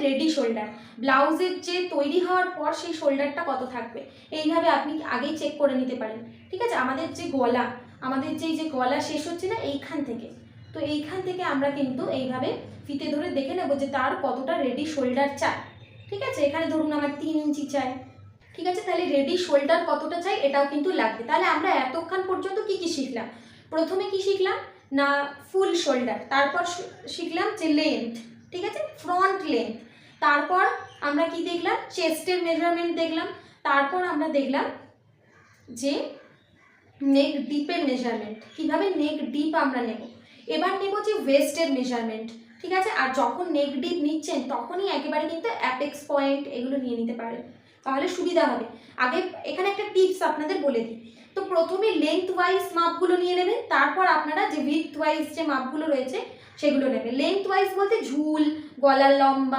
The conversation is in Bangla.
রেডি শোল্ডার, ব্লাউজের যে তৈরি হওয়ার পর সেই শোল্ডারটা কত থাকবে, এইভাবে আপনি আগেই চেক করে নিতে পারেন। ঠিক আছে, আমাদের যে গলা, আমাদের যে গলা শেষ হচ্ছে না এইখান থেকে, তো এইখান থেকে আমরা কিন্তু এইভাবে ফিতে ধরে দেখে নেব যে তার কতটা রেডি শোল্ডার চাই। ঠিক আছে, এখানে ধরুন আমার 3 ইঞ্চি চাই। ঠিক আছে, তাহলে রেডি শোল্ডার কতটা চাই এটাও কিন্তু লাগবে। তাহলে আমরা এতক্ষণ পর্যন্ত কি কি শিখলাম? প্রথমে কি শিখলাম না ফুল শোল্ডার, তারপর শিখলাম যে লেন্থ, ঠিক আছে, ফ্রন্ট লেন্থ, তারপর আমরা কি দেখলাম চেস্টের মেজারমেন্ট দেখলাম, তারপর আমরা দেখলাম যে নেক ডিপের মেজারমেন্ট, কিভাবে নেক ডিপ আমরা নেব। এবার নেব যে ওয়েস্টের মেজারমেন্ট। ঠিক আছে, আর যখন নেক ডিপ নিচ্ছেন তখনই একেবারে কিন্তু অ্যাপেক্স পয়েন্ট এগুলো নিয়ে নিতে পারেন, তাহলে সুবিধা হবে। আগে এখানে একটা টিপস আপনাদের বলে দিই, তো প্রথমে লেন্থ ওয়াইজ মাপগুলো নিয়ে নেবেন, তারপর আপনারা যে উইডথ ওয়াইজ যে মাপগুলো রয়েছে সেগুলো নেবেন। লেন্থ ওয়াইজ বলতে ঝুল, গলার লম্বা,